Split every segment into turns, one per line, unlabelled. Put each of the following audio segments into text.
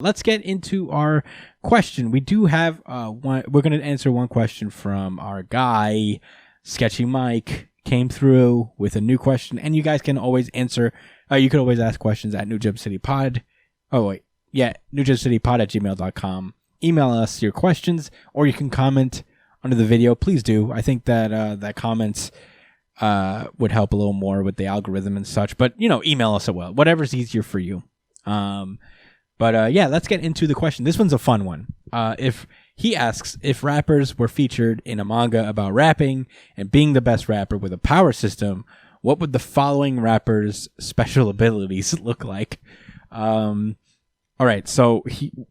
Let's get into our question. We do have one. We're going to answer one question from our guy, Sketchy Mike. Came through with a new question, and you guys can always answer. You can always ask questions at New Gym City Pod. Oh wait, yeah, newgymcitypod@gmail.com. Email us your questions, or you can comment under the video. Please do. I think that that comments would help a little more with the algorithm and such. But email us as well. Whatever's easier for you. But yeah, let's get into the question. This one's a fun one. If he asks if rappers were featured in a manga about rapping and being the best rapper with a power system, what would the following rappers' special abilities look like? All right, so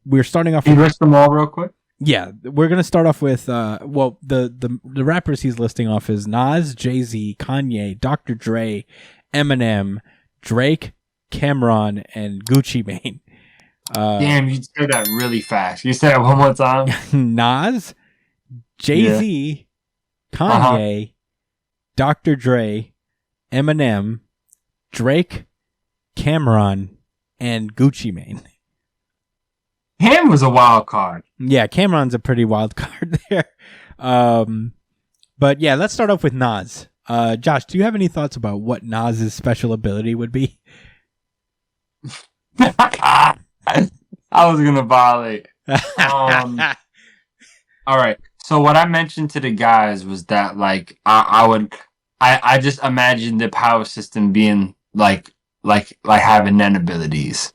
we're starting off.
Can you list them all real quick?
Yeah, we're gonna start off with the rappers he's listing off is Nas, Jay-Z, Kanye, Dr. Dre, Eminem, Drake, Cameron, and Gucci Mane.
Damn, you said that really fast. You said it one more time.
Nas, Jay-Z, Kanye, Dr. Dre, Eminem, Drake, Cameron, and Gucci Mane.
Cam was a wild card.
Yeah, Cameron's a pretty wild card there. But yeah, let's start off with Nas. Josh, do you have any thoughts about what Nas's special ability would be?
I was gonna violate. All right. So what I mentioned to the guys was that like I just imagined the power system being like having Nen abilities,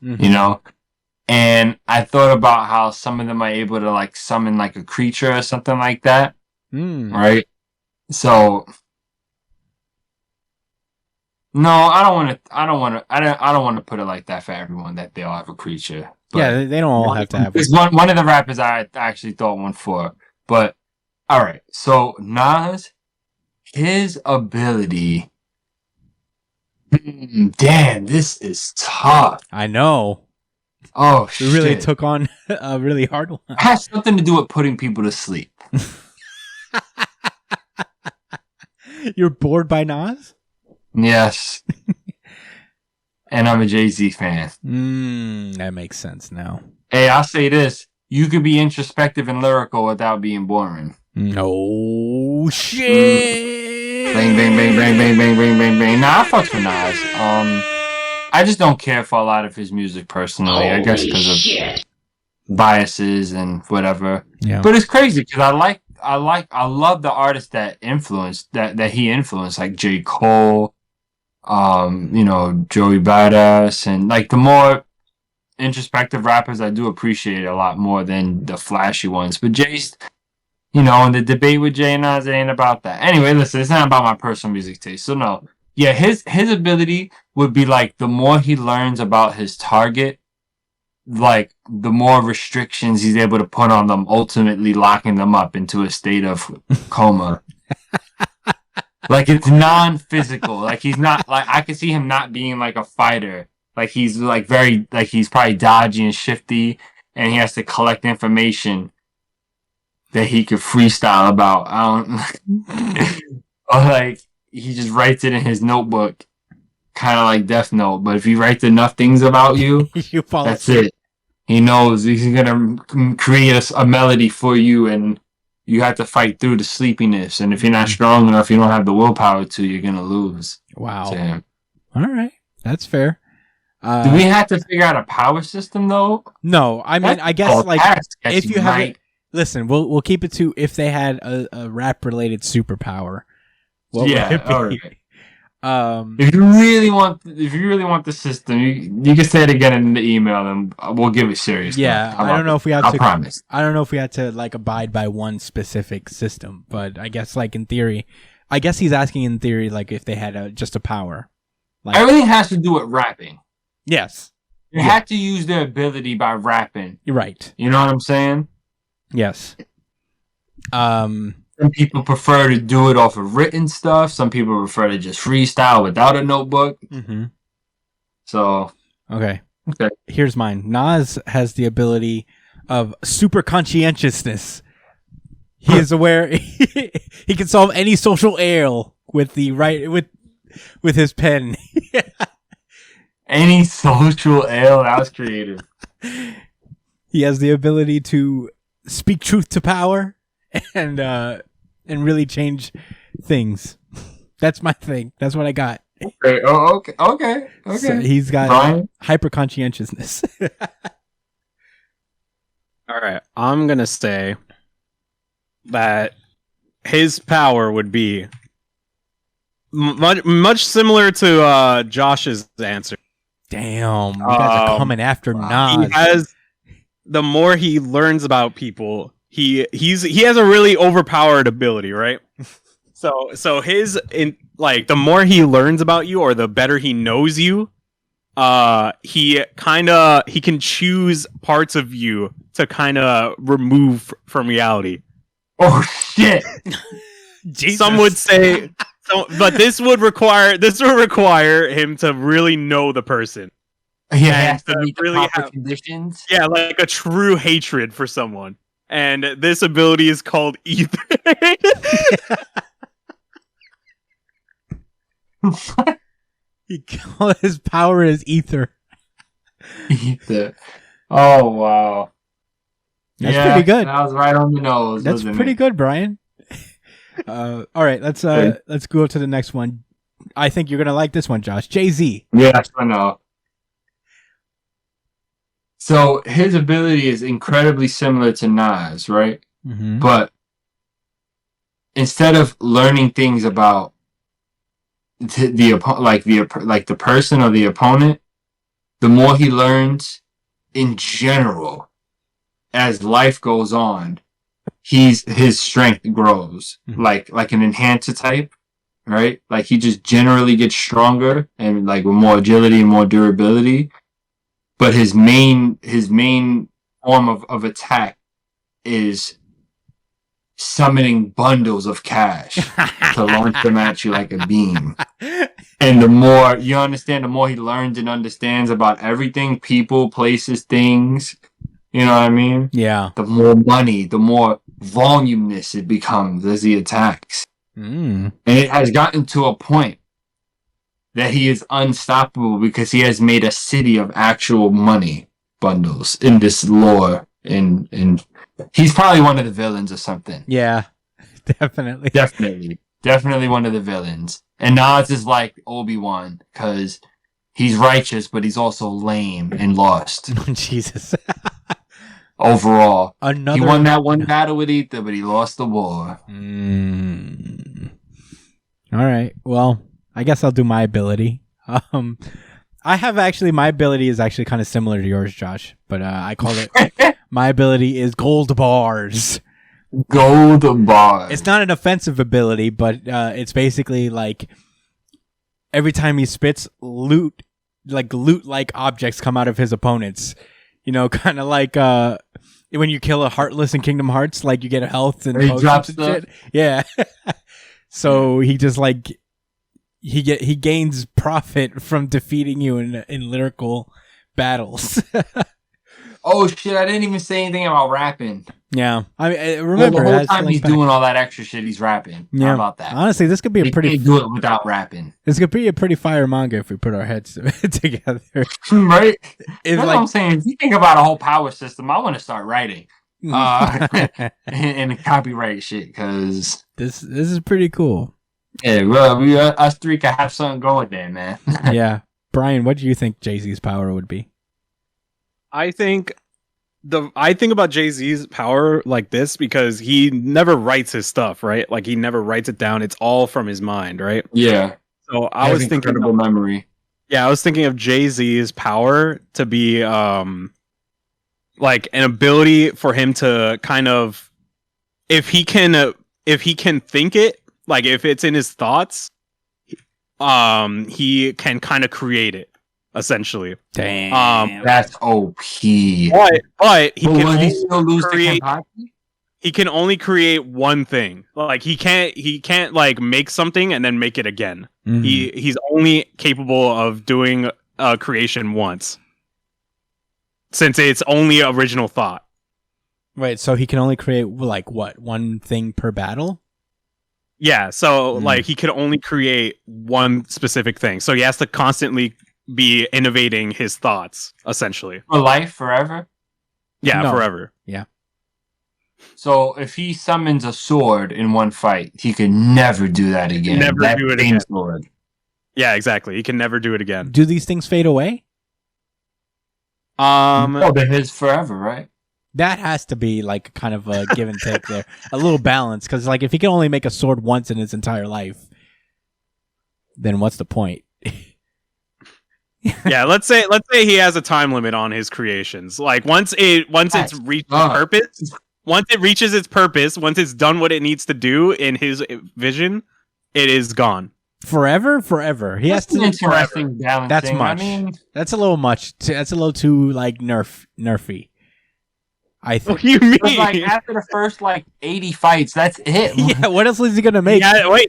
And I thought about how some of them are able to like summon like a creature or something like that. Right? So no, I don't want to put it like that for everyone that they all have a creature. But
yeah, they don't all have to have
it's one of the rappers I actually thought one for. But all right, so Nas, his ability. Damn, this is tough.
I know.
Oh,
we really took on a really hard one.
It has something to do with putting people to sleep.
You're bored by Nas?
Yes. And I'm a Jay-Z fan.
That makes sense now.
Hey, I'll say this. You could be introspective and lyrical without being boring.
No shit.
Bang, bang, bang, bang, bang, bang, bang, bang, bang. Nah, I fucks with Nas. I just don't care for a lot of his music personally. I guess because of biases and whatever.
Yeah.
But it's crazy because I love the artists that he influenced, like J. Cole, Joey Badass, and like the more introspective rappers I do appreciate a lot more than the flashy ones. But Jay's, and the debate with Jay and Nas, it ain't about that. Anyway, listen, it's not about my personal music taste. So no. Yeah, his ability would be like the more he learns about his target, like the more restrictions he's able to put on them, ultimately locking them up into a state of coma. Like it's non-physical. Like he's not like I could see him not being like a fighter. Like he's like very like he's probably dodgy and shifty, and he has to collect information that he could freestyle about. Or like he just writes it in his notebook, kind of like Death Note. But if he writes enough things about you, that's it. He knows he's gonna create a melody for you, and you have to fight through the sleepiness. And if you're not strong enough, you don't have the willpower to, you're gonna lose.
Wow.
To him.
All right, that's fair.
Do we have to figure out a power system though?
No, I mean, I guess like if you have it, listen, we'll keep it to if they had a rap related superpower. What would it be?
All right. If you really want the system, you can say it again in the email, and we'll give it serious.
Yeah, I don't know if we have to.
I promise.
I don't know if we had to like abide by one specific system, but I guess like in theory, I guess he's asking in theory like if they had just a power.
Like, everything has to do with rapping.
Yes.
They had to use their ability by rapping.
You're right.
You know what I'm saying?
Yes.
Some people prefer to do it off of written stuff. Some people prefer to just freestyle without a notebook.
Mm-hmm.
So
okay. Here's mine. Nas has the ability of super conscientiousness. He is aware. He can solve any social ail with his pen.
Any social ail. That was creative.
He has the ability to speak truth to power and really change things. That's my thing. That's what I got.
Okay. Oh, okay.
So he's got hyper conscientiousness.
All right, I'm gonna say that his power would be much similar to Josh's answer.
Damn, you guys are coming after Nas.
The more he learns about people, he has a really overpowered ability, right? So his the more he learns about you, or the better he knows you, he can choose parts of you to kind of remove from reality.
Oh shit!
Some would say, but this would require him to really know the person.
He has to meet the proper conditions.
Yeah, like a true hatred for someone. And this ability is called Ether.
He called his power as Ether.
Ether. Oh wow.
That's pretty good.
That was right on the nose.
That's pretty good, Brian. All right, let's go to the next one. I think you're gonna like this one, Josh. Jay-Z.
Yes, I know. So his ability is incredibly similar to Nas, right?
Mm-hmm.
But instead of learning things about the person or the opponent, the more he learns in general as life goes on, his strength grows.
Mm-hmm.
Like an enhancer type, right? Like he just generally gets stronger and like with more agility and more durability. But his main form of attack is summoning bundles of cash to launch them at you like a beam. And the more you understand, the more he learns and understands about everything, people, places, things. You know what I mean?
Yeah.
The more money, the more voluminous it becomes as he attacks.
Mm.
And it has gotten to a point that he is unstoppable because he has made a city of actual money bundles in this lore. And he's probably one of the villains or something.
Yeah, definitely.
Definitely one of the villains. And Nas is like Obi-Wan because he's righteous, but he's also lame and lost.
Jesus.
Overall. He won that one battle with Ether, but he lost the war.
All right. Well, I guess I'll do my ability. I have my ability is actually kind of similar to yours, Josh, but I call it, my ability is gold bars.
Gold bars.
It's not an offensive ability, but it's basically like every time he spits, loot-like objects come out of his opponents. You know, kind of like when you kill a Heartless in Kingdom Hearts, like you get health and potions and shit. Yeah. So he just like he gains profit from defeating you in lyrical battles.
Oh shit! I didn't even say anything about rapping.
Yeah, I remember
the whole time he's doing all that extra shit, he's rapping. Yeah. How about that?
Honestly, this could be
can't do it without rapping.
This could be a pretty fire manga if we put our heads together.
Right? That's what I'm saying. If you think about a whole power system, I want to start writing and copyright shit because
this is pretty cool.
Yeah, well, us three can have something going there, man.
Yeah, Brian, what do you think Jay-Z's power would be?
I think about Jay-Z's power like this because he never writes his stuff, right? Like he never writes it down. It's all from his mind, right?
Yeah.
So I was thinking
incredible memory.
Yeah, I was thinking of Jay-Z's power to be like an ability for him to kind of if he can think it, like if it's in his thoughts, he can kind of create it. Essentially,
damn,
that's OP.
But he can
he still lose create.
He can only create one thing. Like he can't like make something and then make it again. Mm-hmm. He's only capable of doing a creation once, since it's only original thought.
Right. So he can only create like what, one thing per battle?
Yeah. So like he can only create one specific thing. So he has to constantly be innovating his thoughts, essentially.
For life, forever?
Yeah,
No.
forever.
So if he summons a sword in one fight, he could never do that again.
Never
that
do it
same
again.
Sword.
Yeah, exactly. He can never do it again.
Do these things fade away?
Oh, they're his forever, right?
That has to be like kind of a give and take there, a little balance. Because like if he can only make a sword once in his entire life, then what's the point?
Yeah, let's say he has a time limit on his creations. Like once it's reached its purpose, once it reaches its purpose, once it's done what it needs to do in his vision, it is gone.
Forever. He has
That's an
to.
interesting balancing.
That's much.
I mean,
That's a little much. That's a little too like nerfy. I
What
think.
do you mean?
it's like after the first 80 fights, that's it.
Yeah. What else is he gonna make?
Yeah, wait.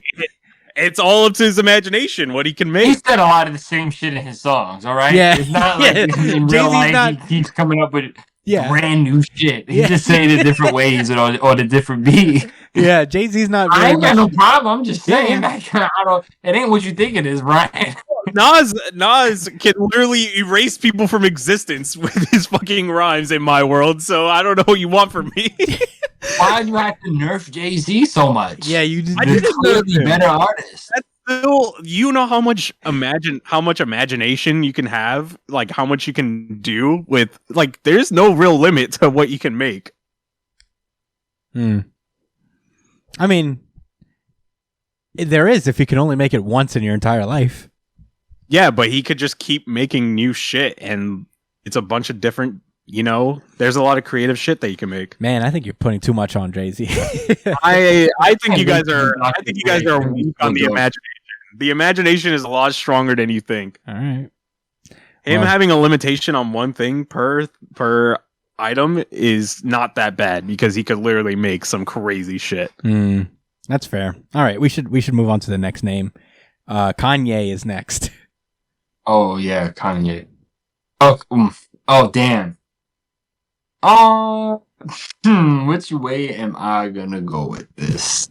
It's all up to his imagination what he can
He
make.
said a lot of the same shit in his songs, all right?
Yeah.
It's not like
Yeah.
in
Jay-Z's
real life
not-
he keeps coming up with
Yeah.
brand new shit. He's
Yeah.
just saying it different ways or the different beat.
Yeah. Jay-Z's not.
I
Very
ain't got
much,
no problem. I'm just
Yeah,
saying, like, I don't. It ain't what you think it is, Brian.
Nas can literally erase people from existence with his fucking rhymes in my world. So I don't know what you want from me.
Why do you have to nerf Jay-Z so much?
yeah. You just.
I
There's
didn't
clearly
nerf him.
better artists.
Still, you know how much imagination you can have, like how much you can do with, like there's no real limit to what you can make.
I mean, there is if you can only make it once in your entire life.
Yeah, but he could just keep making new shit, and it's a bunch of different. There's a lot of creative shit that you can make.
Man, I think you're putting too much on Jay-Z.
I think you guys are weak on the imagination. The imagination is a lot stronger than you think.
All right.
Him
Well-
having a limitation on one thing per item is not that bad because he could literally make some crazy shit.
That's fair. All right, we should move on to the next name. Kanye is next.
Oh yeah, Kanye. Oh damn. Which way am I gonna go with this?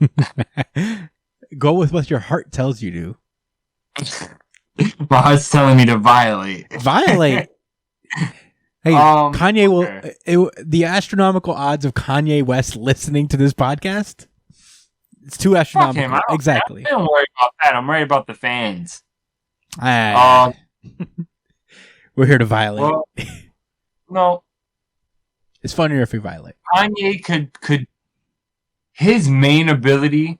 Go with what your heart tells you to.
My heart's telling me to violate.
Violate. Hey, Kanye will.
okay.
The astronomical odds of Kanye West listening to this podcast. It's too
Fuck
astronomical.
him. I
Exactly.
don't worry about that. I'm worried about the fans.
Ah, we're here to violate.
Well, no,
It's funnier if we violate.
Kanye could. His main ability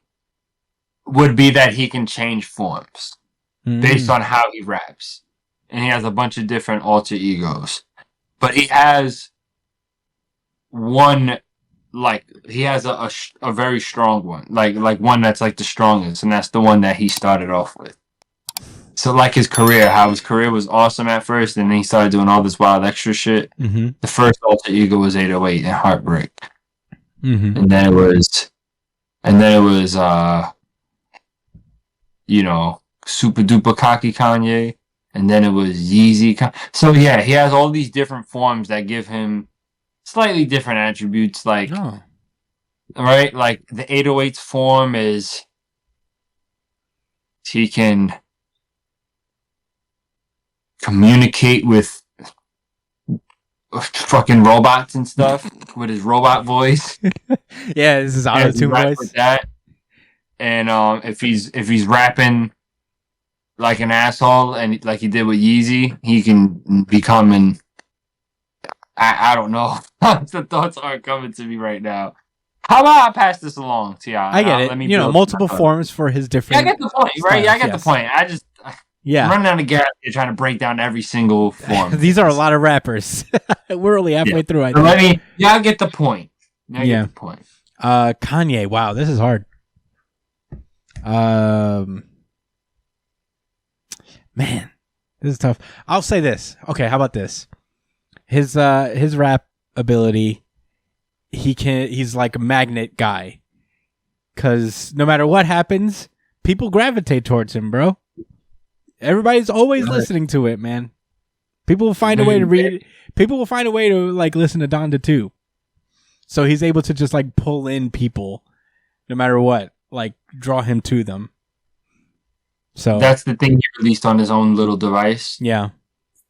would be that he can change forms based on how he raps, and he has a bunch of different alter egos. But he has one, like he has a very strong one, like one that's like the strongest, and that's the one that he started off with. So like his career, how his career was awesome at first, and then he started doing all this wild extra shit.
Mm-hmm.
The first alter ego was 808 and Heartbreak,
Mm-hmm.
and then it was, super duper cocky Kanye, and then it was Yeezy. So yeah, he has all these different forms that give him slightly different attributes. Like,
Oh.
right, like the 808's form is he can communicate with fucking robots and stuff with his robot voice.
Yeah, this is
And
auto
he
tune
raps
voice.
with that. And if he's rapping like an asshole and like he did with Yeezy, he can become an I don't know. The thoughts aren't coming to me right now. How about I pass this along to y'all?
I get it.
Let me
You know,
build
multiple
my thought.
forms for his
Yeah, I
different.
get the point, right? Yeah, I get
Yes.
the point. I'm
Yeah.
running out of gas here trying to break down every single form.
These are a lot of rappers. We're only halfway through, I
So
think.
I get the point. I
Yeah.
get the point.
Kanye. Wow, this is hard. Man, this is tough. I'll say this. Okay, how about this? His rap ability, he's like a magnet guy. 'Cause no matter what happens, people gravitate towards him, bro. Everybody's always listening to it, man. People will find a way to read. People will find a way to like listen to Donda too. So he's able to just like pull in people, no matter what, like draw him to them. So
That's the thing he released on his own little device.
yeah,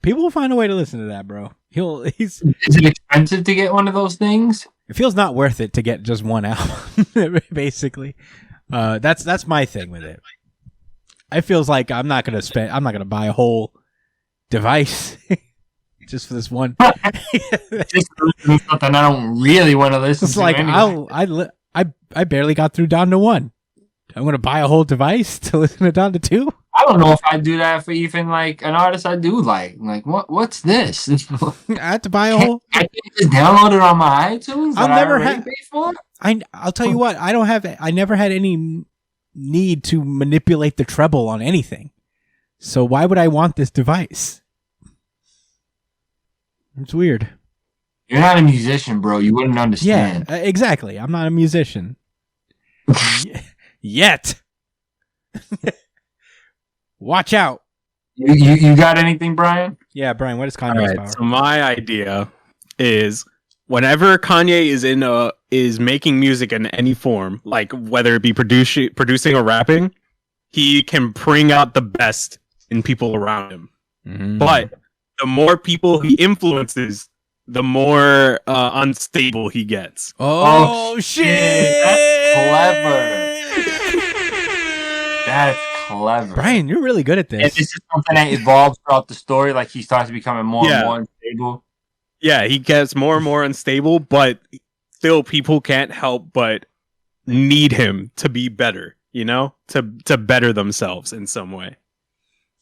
People will find a way to listen to that, bro. He's.
Is it expensive to get one of those things?
It feels not worth it to get just one album, basically. That's my thing with it. It feels like I'm not gonna buy a whole device just for this one.
Just something I don't really want to listen
It's
to.
like
anyway.
I barely got through Down to 1. I'm gonna buy a whole device to listen to Down to 2.
I don't know if I do that for even like an artist I do like. Like what's this?
I had to buy a whole.
I can just download it on my iTunes.
I'll never have.
Pay for.
I'll tell you what. I never had any need to manipulate the treble on anything. So why would I want this device? It's weird.
You're not a musician, bro. You wouldn't understand.
Yeah, exactly. I'm not a musician. Yet. Watch out.
You got anything, Brian?
Yeah, Brian, what is Kanye's power?
So my idea is whenever Kanye is making music in any form, like whether it be producing or rapping, he can bring out the best in people around him.
Mm-hmm.
But the more people he influences, the more unstable he gets.
Oh shit!
That's clever. That's clever.
Brian, you're really good at this.
And this is something that evolves throughout the story. Like he starts becoming more and more unstable.
Yeah, he gets more and more unstable, but still people can't help but need him to be better, you know? To better themselves in some way.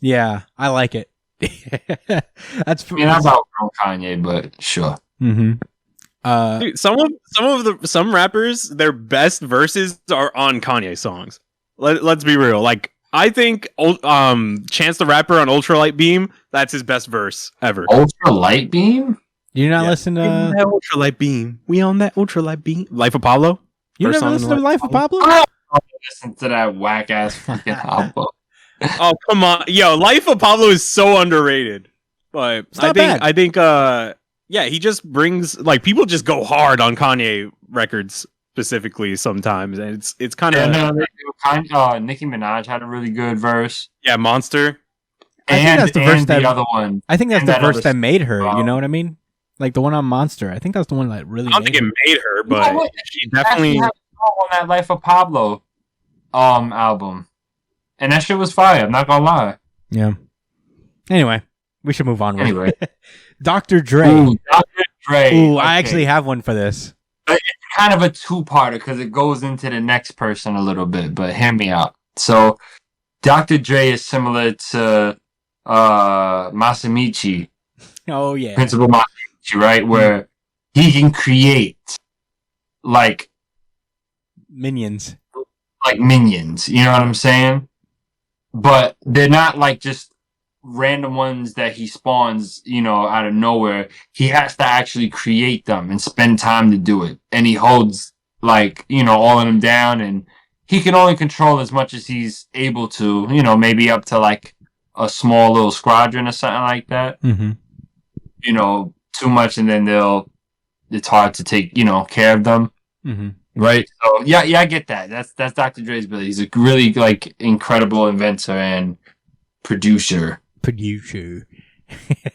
Yeah, I like it. That's
I mean, I've outgrown Kanye, but sure.
Mm-hmm.
Dude, some rappers, their best verses are on Kanye songs. Let's be real. Like I think Chance the Rapper on Ultralight Beam, that's his best verse ever.
Ultralight Beam?
Do you not listen to
that Ultralight Beam? We on that Ultralight Beam. Life of Pablo?
You
First
never
song
listen
in
to Life of Pablo?
I listen to that whack ass freaking album.
Oh come on, yo! Life of Pablo is so underrated, but I think, yeah, he just brings like people just go hard on Kanye records specifically sometimes, and it's kind of
Nicki Minaj had a really good verse.
Yeah, Monster.
I think that's the verse
the other one.
I think that's the verse that made her.
song.
You know what I mean? Like the one on Monster. I think that's the one that really.
I don't think it made her, but she definitely
had a song on that Life of Pablo album. And that shit was fire, I'm not gonna lie.
Yeah. Anyway, we should move on.
Anyway.
Dr. Dre.
Ooh, Dr. Dre.
Ooh,
okay.
I actually have one for this.
It's kind of a two-parter because it goes into the next person a little bit, but hear me out. So, Dr. Dre is similar to Masamichi.
Oh, yeah.
Principal Masamichi, right? Where he can create, like
minions.
Like minions, you know what I'm saying? But they're not like just random ones that he spawns, you know, out of nowhere. He has to actually create them and spend time to do it. And he holds, like, you know, all of them down, and he can only control as much as he's able to, you know, maybe up to like a small little squadron or something like that.
Mm-hmm.
You know, too much, and then it's hard to take, you know, care of them.
Mm-hmm.
Right. So yeah, I get that. That's Dr. Dre's ability. He's a really like incredible inventor and producer.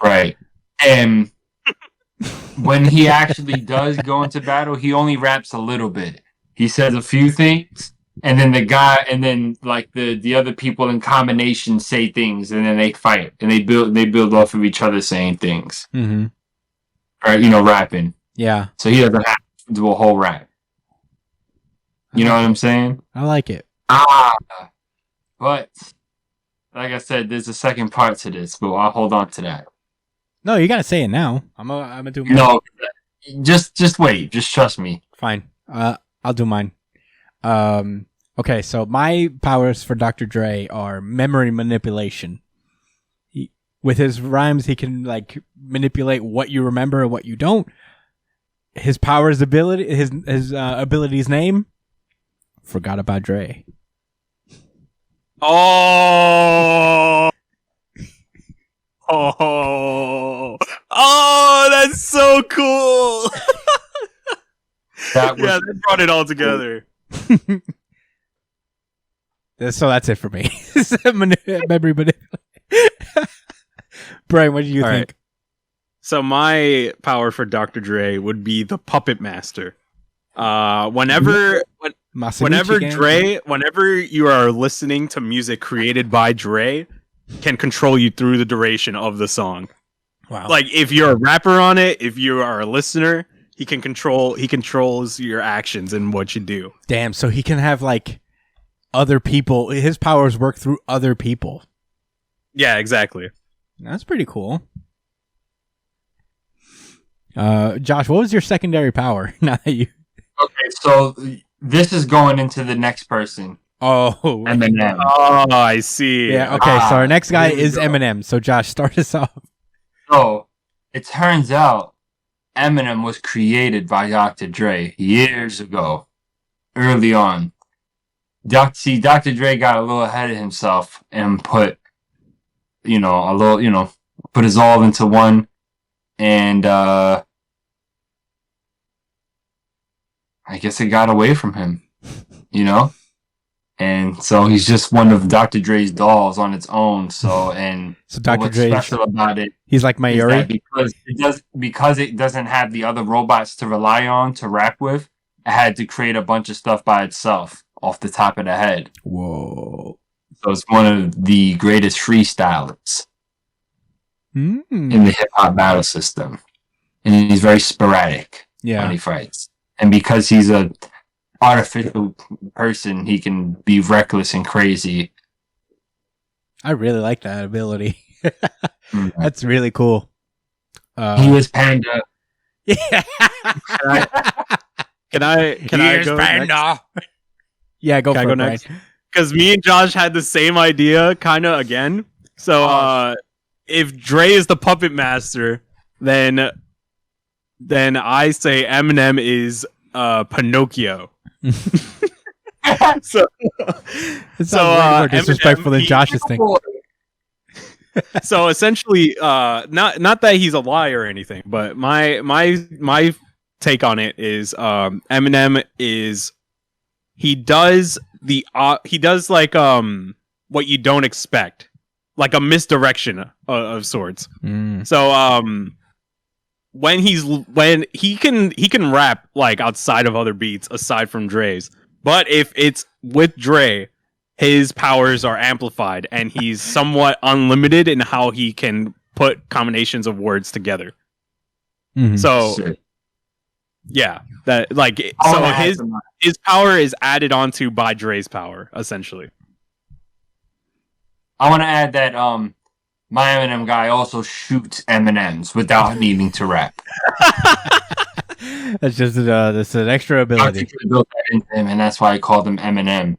Right. And when he actually does go into battle, he only raps a little bit. He says a few things, and then like the other people in combination say things, and then they fight and they build off of each other saying things.
Mm-hmm.
Right. You know, rapping.
Yeah.
So he doesn't have to do a whole rap. You know what I'm saying?
I like it.
But like I said, there's a second part to this, but I'll hold on to that.
No, you gotta say it now. I'm gonna do mine.
No, just wait. Just trust me.
Fine. I'll do mine. Okay, so my powers for Dr. Dre are memory manipulation. With his rhymes, he can like manipulate what you remember and what you don't. His powers ability, his ability's name. Forgot about Dre.
Oh, that's so cool. They brought it all together.
So that's it for me. Memory manipulation. Brian, what do you
All
think?
right. So my power for Dr. Dre would be the Puppet Master. Whenever you are listening to music created by Dre, can control you through the duration of the song.
Wow.
Like if you're a rapper on it, if you are a listener, he controls your actions and what you do.
Damn, so he can have like other people, his powers work through other people.
Yeah, exactly.
That's pretty cool. Josh, what was your secondary power? Now that you
Okay, so this is going into the next person.
Oh,
Eminem.
Oh, I see.
Yeah, okay, so our next guy
here we
is
go.
Eminem. So Josh, start us off.
So it turns out Eminem was created by Dr. Dre years ago, early on. Dr. Dre got a little ahead of himself and put, put his all into one, and I guess it got away from him, and so he's just one of Dr. Dre's dolls on its own. So
Dr.
what's
Dre,
special about it?
he's like Mayuri.
Because it doesn't have the other robots to rely on to rap with, it had to create a bunch of stuff by itself off the top of the head.
Whoa.
So it's one of the greatest freestylers in the hip hop battle system. And he's very sporadic when he fights. And because he's a artificial person, he can be reckless and crazy.
I really like that ability. That's really cool.
He was Panda.
Yeah.
Can I go next?
Yeah, go
Can I
for
go
it,
next?
Brian.
Because me and Josh had the same idea, kind of again. So if Dre is the puppet master, then I say Eminem is Pinocchio. So
It sounds way more disrespectful than
Eminem,
Josh's thing.
So essentially, not that he's a liar or anything, but my take on it is Eminem is he does like what you don't expect, like a misdirection of sorts. So when he can rap like outside of other beats aside from Dre's, but if it's with Dre, his powers are amplified and he's somewhat unlimited in how he can put combinations of words together. So
Shit.
yeah, that like his power is added onto by Dre's power, essentially.
I want to add that my Eminem guy also shoots M&Ms without needing to rap.
That's just that's an extra ability.
Dr. Dre built that into him, and that's why I called him Eminem.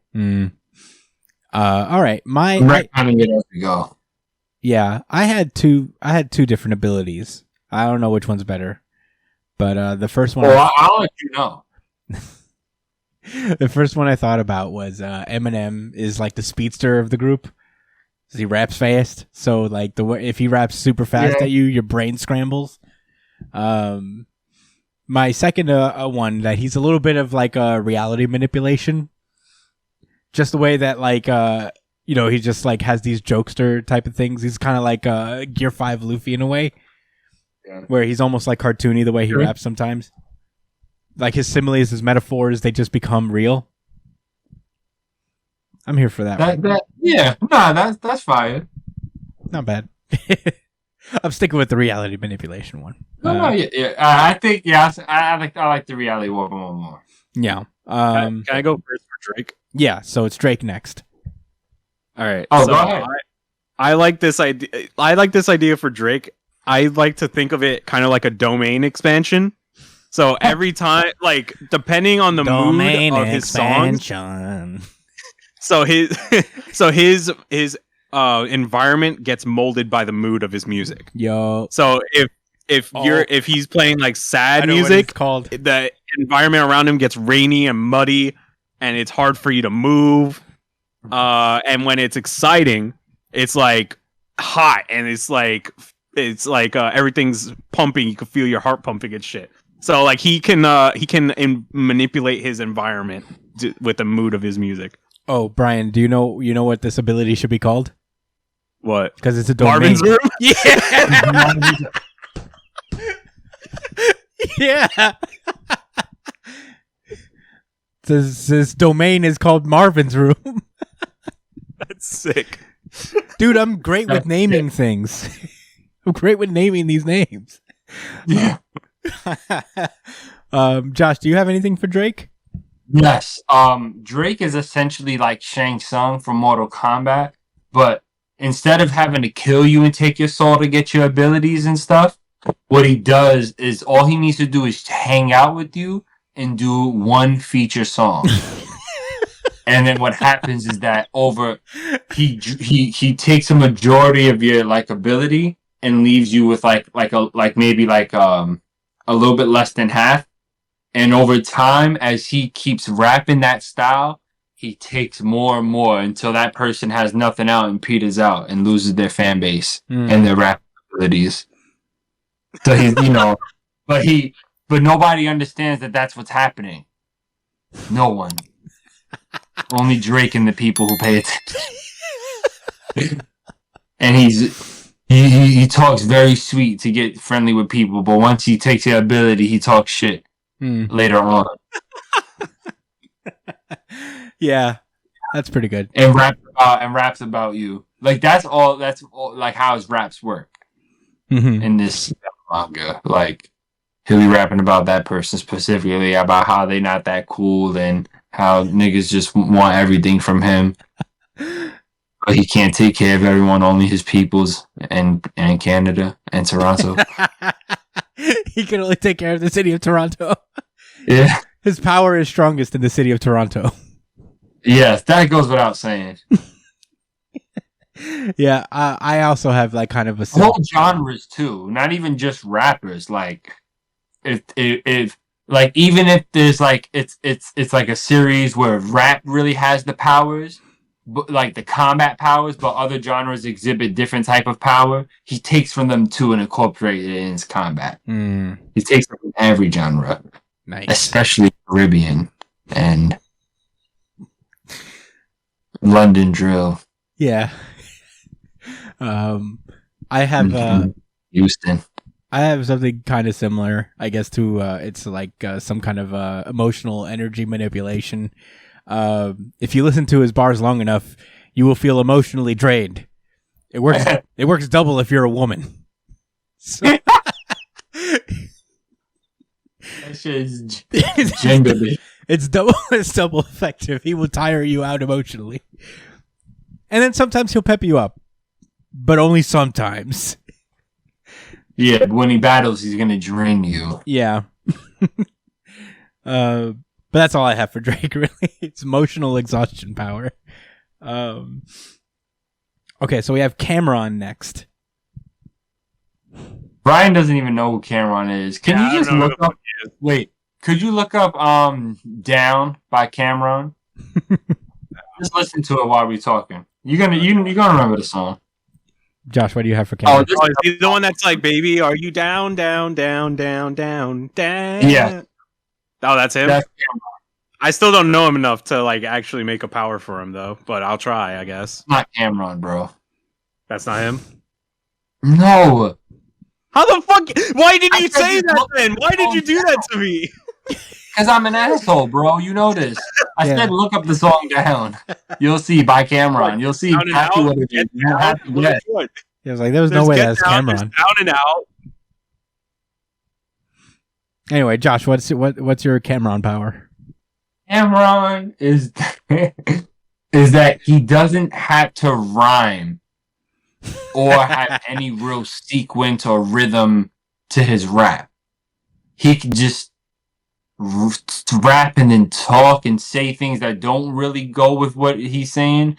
All right,
I'm retconning it as we go.
Yeah, I had two different abilities. I don't know which one's better, but the first one.
Well, I'll let you know.
The first one I thought about was Eminem is like the speedster of the group. He raps fast, so like if he raps super fast at you, your brain scrambles. My second one that he's a little bit of like a reality manipulation, just the way that like he just like has these jokester type of things. He's kind of like Gear 5 Luffy in a way, where he's almost like cartoony the way he raps sometimes. Like his similes, his metaphors, they just become real. I'm here for that.
That's fine.
Not bad. I'm sticking with the reality manipulation one.
I think I like the reality one more.
Yeah.
Can I go first for Drake?
Yeah. So it's Drake next.
All right.
Oh,
so
go ahead.
I like this idea. I like this idea for Drake. I like to think of it kind of like a domain expansion. So every time, like depending on the mood of his songs. So his environment gets molded by the mood of his music.
Yo.
So if he's playing like sad music,
called
the environment around him gets rainy and muddy, and it's hard for you to move. And when it's exciting, it's like hot, and it's like everything's pumping. You can feel your heart pumping and shit. So like he can manipulate his environment with the mood of his music.
Oh, Brian, do you know what this ability should be called?
What?
Because it's a domain.
Marvin's room? Yeah.
Yeah. This domain is called Marvin's room.
That's sick.
Dude, I'm great with naming things. I'm great with naming these names.
Yeah.
Josh, do you have anything for Drake?
Yes. Drake is essentially like Shang Tsung from Mortal Kombat, but instead of having to kill you and take your soul to get your abilities and stuff, what he does is all he needs to do is hang out with you and do one feature song. And then what happens is that he takes a majority of your like ability and leaves you with maybe a little bit less than half. And over time, as he keeps rapping that style, he takes more and more until that person has nothing out and peters out and loses their fan base and their rap abilities. So he's, but nobody understands that that's what's happening. No one. Only Drake and the people who pay attention. And he talks very sweet to get friendly with people, but once he takes your ability, he talks shit later on.
Yeah, that's pretty good.
And raps about you. Like that's all like how his raps work in this manga. Like he'll be rapping about that person specifically, about how they not that cool and how niggas just want everything from him. But he can't take care of everyone, only his peoples and Canada and Toronto.
He can only take care of the city of Toronto.
Yeah.
His power is strongest in the city of Toronto.
Yes, that goes without saying.
Yeah, I also have like kind of a
whole genres too, not even just rappers. Like if like even if there's like it's like a series where rap really has the powers, but like the combat powers, but other genres exhibit different type of power. He takes from them too and incorporates it in his combat. He takes from every genre,
nice,
especially Caribbean and London drill.
Yeah. I have
Houston.
I have something kind of similar, I guess, to it's like some kind of emotional energy manipulation. If you listen to his bars long enough, you will feel emotionally drained. It works. It works double if you're a woman. So,
that shit is genuinely.
It's double. It's double effective. He will tire you out emotionally, and then sometimes he'll pep you up, but only sometimes.
Yeah, but when he battles, he's gonna drain you.
Yeah. But that's all I have for Drake. Really, it's emotional exhaustion power. Okay, so we have Cameron next.
Brian doesn't even know who Cameron is. Can you just look up? Wait, could you look up "Down" by Cameron? Just listen to it while we're talking. You're gonna remember the song.
Josh, what do you have for Cameron?
Oh, is he the one that's like, "Baby, are you down, down, down, down, down, down"?
Yeah.
Oh, that's him.
That's Cameron.
I still don't know him enough to like actually make a power for him though, but I'll try, I guess.
Not Cameron, bro.
That's not him.
No.
How the fuck? Why did you say that then? Why did you do that to me?
Because I'm an asshole, bro. You know this. I said look up the song "Down." You'll see by Cameron. You'll see exactly what it is. You have to guess.
It was like there was no way that's Cameron.
Down and out.
Anyway, Josh, what's your Cameron power?
Cameron is that he doesn't have to rhyme or have any real sequence or rhythm to his rap. He can just rap and then talk and say things that don't really go with what he's saying.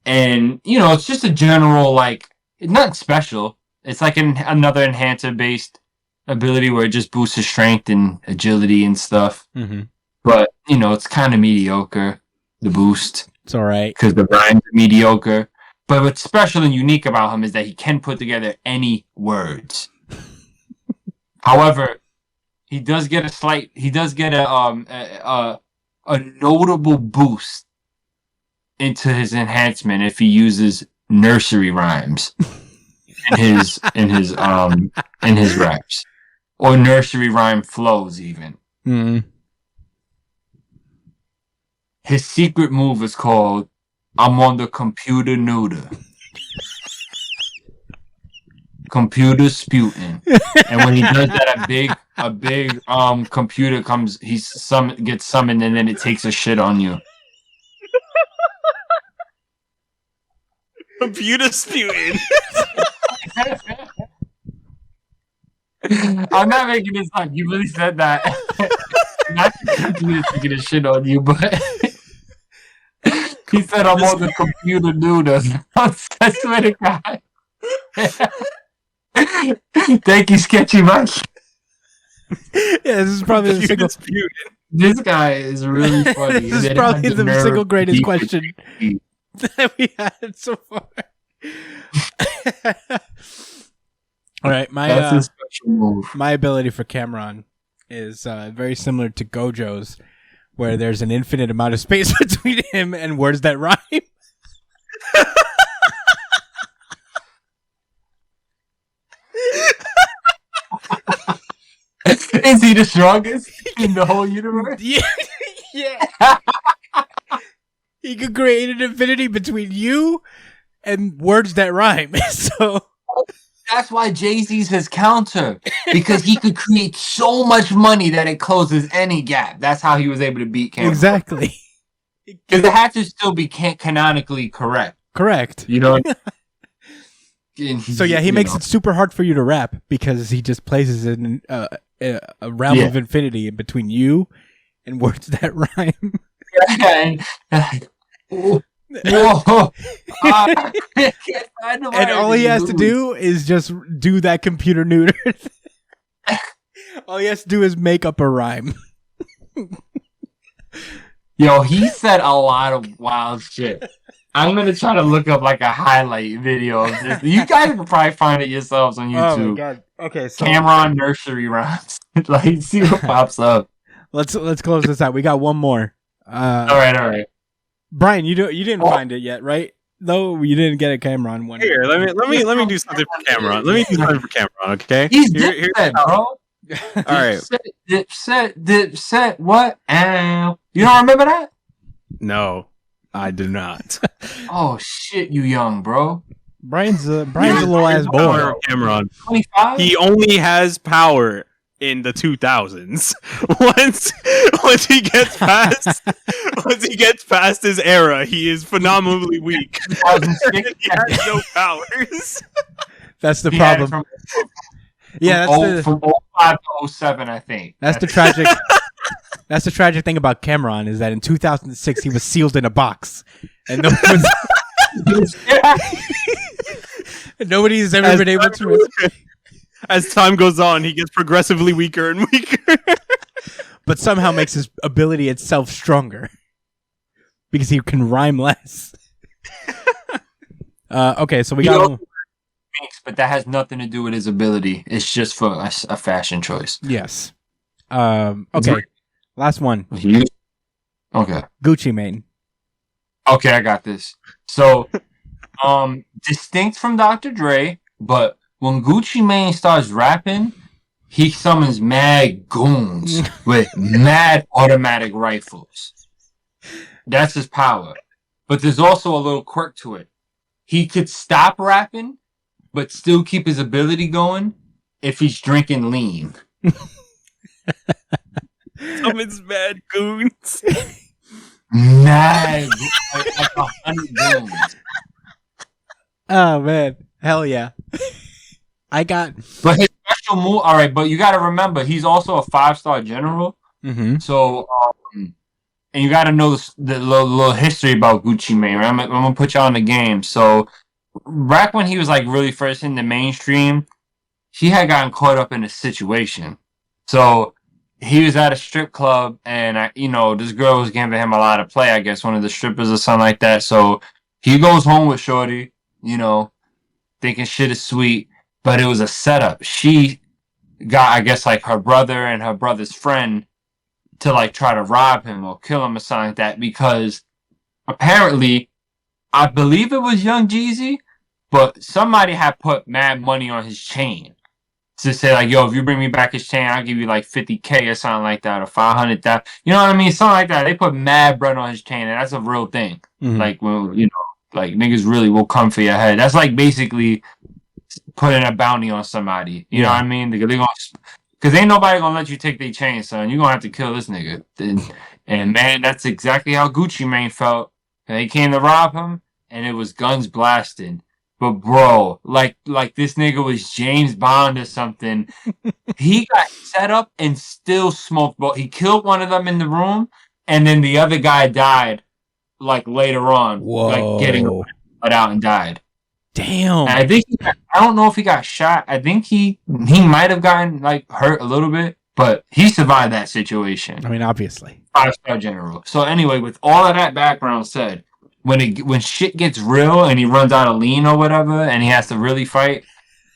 And, it's just a general, like, not special. It's like another enhancer-based ability where it just boosts his strength and agility and stuff.
Mm-hmm.
But, it's kind of mediocre, the boost.
It's all right.
Because the rhymes are mediocre. But what's special and unique about him is that he can put together any words. However, he does get a notable boost into his enhancement if he uses nursery rhymes in his raps, or nursery rhyme flows even.
Mm-hmm.
His secret move is called "I'm on the computer neuter." Computer sputin'. And when he does that, a big computer comes. Gets summoned, and then it takes a shit on you.
Computer sputin'.
I'm not making this up. You really said that. Not the computer taking a shit on you, but he said I'm on the computer neuter. I swear to God. Thank you, Sketchy Mike.
Yeah, this is probably the single.
This guy is really funny.
This is probably the single greatest question that we had so far. All right, my ability for Cameron is very similar to Gojo's, where there's an infinite amount of space between him and words that rhyme.
Is he the strongest in the whole universe?
Yeah. He could create an infinity between you and words that rhyme. So
that's why Jay-Z's his counter, because he could create so much money that it closes any gap. That's how he was able to beat Cameron.
Exactly.
Because it had to still be canonically correct.
Correct.
You know.
So yeah, he makes it super hard for you to rap because he just places it in a realm of infinity in between you and words that rhyme.
Whoa.
And all he has to do is just do that computer neuter. All he has to do is make up a rhyme.
Yo, he said a lot of wild shit. I'm gonna try to look up like a highlight video of this. You guys can probably find it yourselves on YouTube.
Oh my God. Okay, so
Cameron nursery rhymes. Like, see what pops up.
Let's close this out. We got one more.
All right.
Brian, you didn't find it yet, right? No, you didn't get a Cameron one.
Here, let me do something for Cameron. Let me do something for Cameron, okay?
He's Dipset, bro.
All right.
Dipset. What? You don't remember that?
No, I do not.
Oh shit, you young bro.
Brian's a little ass boy.
Cameron.
25.
He only has power in the 2000s. Once he gets past his era, he is phenomenally weak.
2006.
He has no powers.
That's the problem.
From 05 to 07, I think.
That's the tragic. That's the tragic thing about Cameron is that in 2006 he was sealed in a box, and nobody's ever been able to.
As time goes on, he gets progressively weaker and weaker,
but somehow makes his ability itself stronger because he can rhyme less. Okay, so we got.
But that has nothing to do with his ability. It's just for a fashion choice.
Yes. Okay. Last one.
Okay.
Gucci Mane.
Okay, I got this. So, distinct from Dr. Dre, but when Gucci Mane starts rapping, he summons mad goons with mad automatic rifles. That's his power. But there's also a little quirk to it. He could stop rapping, but still keep his ability going if he's drinking lean.
Summons mad goons.
Mad, like 100 goons.
Oh man, hell yeah!
But his special move. All right, but you got to remember, he's also a 5-star general.
Mm-hmm.
So, and you got to know the little history about Gucci Mane. Right? I'm gonna put y'all in the game. So, back when he was like really first in the mainstream, he had gotten caught up in a situation. So he was at a strip club, and this girl was giving him a lot of play. I guess one of the strippers or something like that. So he goes home with Shorty, thinking shit is sweet, but it was a setup. She got, I guess, like her brother and her brother's friend to like try to rob him or kill him or something like that, because apparently I believe it was Young Jeezy, but somebody had put mad money on his chain to say like, yo, if you bring me back his chain, I'll give you like 50K or something like that, or 500,000. You know what I mean? Something like that. They put mad bread on his chain, and that's a real thing.
Mhm.
Like, well, you know, like niggas really will come for your head. That's like basically putting a bounty on somebody. You know what I mean? Because ain't nobody gonna let you take their chain, son. You're gonna have to kill this nigga. And man, that's exactly how Gucci Mane felt. And they came to rob him, and it was guns blasting. But bro, like this nigga was James Bond or something. He got set up and still smoked. But he killed one of them in the room, and then the other guy died like later on, like getting let out and died.
Damn.
And I think I don't know if he got shot. I think he might have gotten like hurt a little bit, but he survived that situation.
I mean, obviously.
5-star general. So anyway, with all of that background said, when shit gets real and he runs out of lean or whatever, and he has to really fight,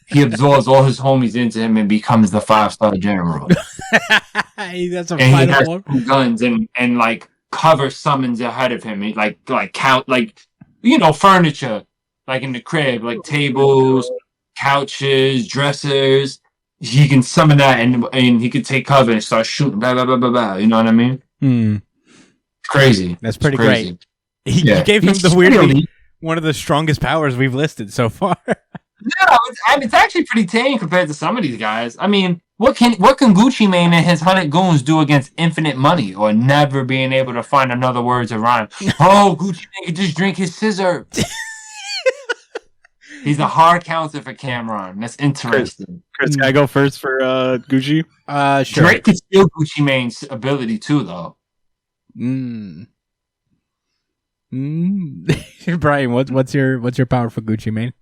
he absorbs all his homies into him and becomes the 5-star general.
That's a
And he
final
has
one.
2 guns and like cover summons ahead of him. He like count like, you know, furniture. Like in the crib, like tables, couches, dressers. He can summon that and he can take cover and start shooting. Blah, blah, blah, blah, blah. You know what I mean? It's crazy.
That's pretty
It's crazy.
great. You gave him
He's
the weirdly
really-
one of the strongest powers we've listed so far.
No, it's actually pretty tame compared to some of these guys. I mean, what can Gucci Mane and his 100 goons do against infinite money or never being able to find another word to rhyme? Oh, Gucci Mane could just drink his scissor. He's a hard counter for Cameron. That's interesting.
Chris, can I go first for Gucci?
Sure.
Drake could steal Gucci Mane's ability too, though.
Brian, what's your power for Gucci Mane?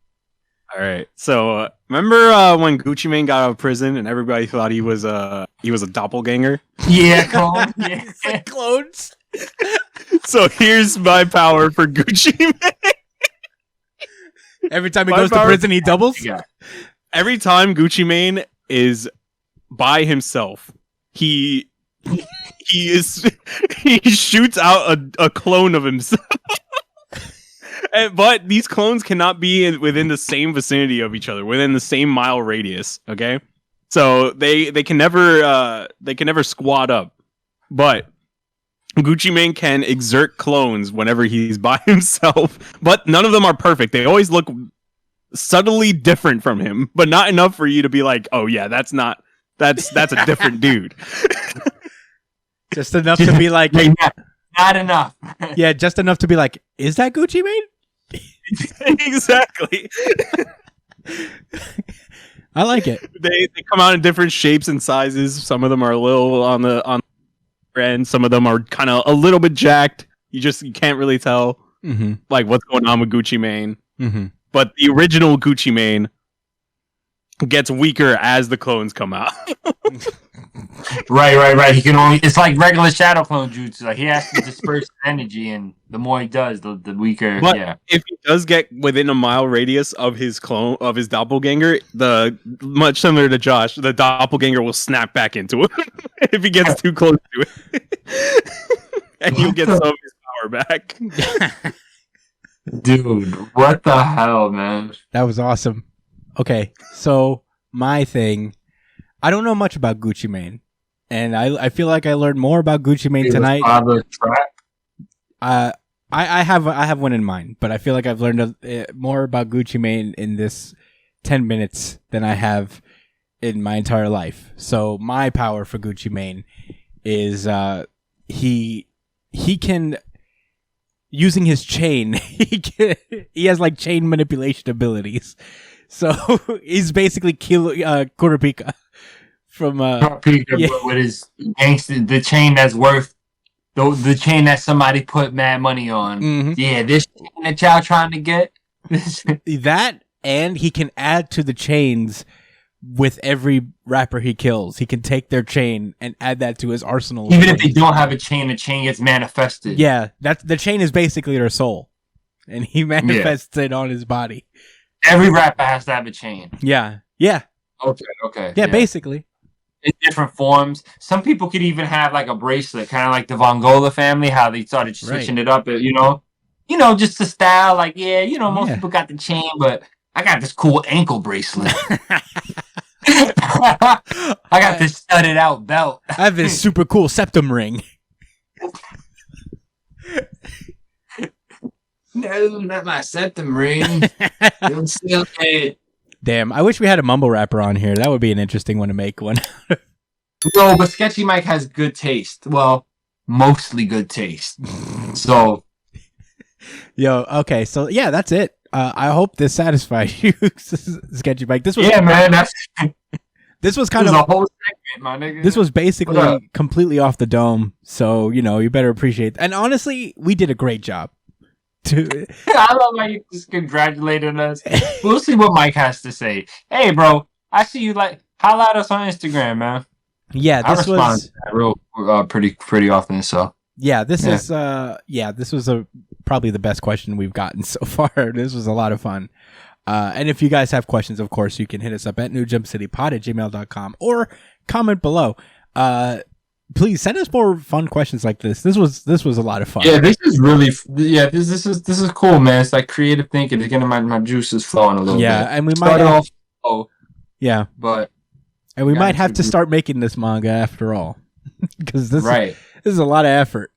All right. So remember when Gucci Mane got out of prison and everybody thought he was a doppelganger?
Yeah, clone. Yeah.
Clones.
So here's my power for Gucci Mane.
Every time he
My
goes to
power-
prison, he doubles.
Yeah.
Every time Gucci Mane is by himself, he shoots out a clone of himself. But these clones cannot be within the same vicinity of each other, within the same mile radius. Okay, so they can never squad up. But Gucci Mane can exert clones whenever he's by himself, but none of them are perfect. They always look subtly different from him, but not enough for you to be like, "Oh yeah, that's a different dude."
Just enough to be like,
Not enough.
yeah, just enough to be like, is that Gucci Mane?
Exactly.
I like it.
They come out in different shapes and sizes. Some of them are a little on the end. Some of them are kind of a little bit jacked. You can't really tell like what's going on with Gucci Mane. But the original Gucci Mane gets weaker as the clones come out.
Right. He can only. It's like regular shadow clone jutsu. Like he has to disperse energy, and the more he does, the weaker.
But
yeah.
if he does get within a mile radius of his clone, of his doppelganger, much similar to Josh, the doppelganger will snap back into him if he gets too close to it, and he'll get some of his power back.
Dude, what the hell, man?
That was awesome. Okay, so my thing, I don't know much about Gucci Mane, and I feel like I learned more about Gucci Mane tonight. I have one in mind, but I feel like I've learned more about Gucci Mane in this 10 minutes than I have in my entire life. So my power for Gucci Mane is he can, using his chain, he has like chain manipulation abilities. So he's basically Kurapika from
with his gangster, the chain that's worth the chain that somebody put mad money on. Yeah, this chain that y'all trying to get.
That, and he can add to the chains with every rapper he kills. He can take their chain and add that to his arsenal.
Even if they don't have a chain, the chain gets manifested.
Yeah, the chain is basically their soul, and he manifests it on his body.
Every rapper has to have a chain.
Yeah.
Okay.
Yeah, basically.
In different forms. Some people could even have like a bracelet, kind of like the Von Gola family, how they started switching it up, you know? just the style. Like, yeah, most
Yeah.
people got the chain, but I got this cool ankle bracelet. I got this studded out belt.
I have this super cool septum ring.
No, not my septum ring. Don't steal it.
Damn, I wish we had a mumble rapper on here. That would be an interesting one to make one.
No, but Sketchy Mike has good taste. Well, mostly good taste. So,
Yo, okay, so yeah, that's it. I hope this satisfied you, Sketchy Mike. This was
man,
this was
this
kind
is
of
a whole segment, my nigga.
this was
What up?
basically completely off the dome. So you better appreciate. And honestly, we did a great job.
I love how you just congratulated us. We'll see what Mike has to say. Hey, bro, I see you holla at us on Instagram, man.
Yeah,
I
this
respond
was
to that real pretty often. So
this is this was probably the best question we've gotten so far. This was a lot of fun. And if you guys have questions, of course, you can hit us up at newjumpcitypod@gmail.com or comment below. Please send us more fun questions like this. This was a lot of fun.
yeah, this is really this is cool, man. It's like creative thinking. It's getting my juices flowing a little bit.
And we might
Started off slow, but
and we might have to start making this manga after all, because this
right.
is a lot of effort.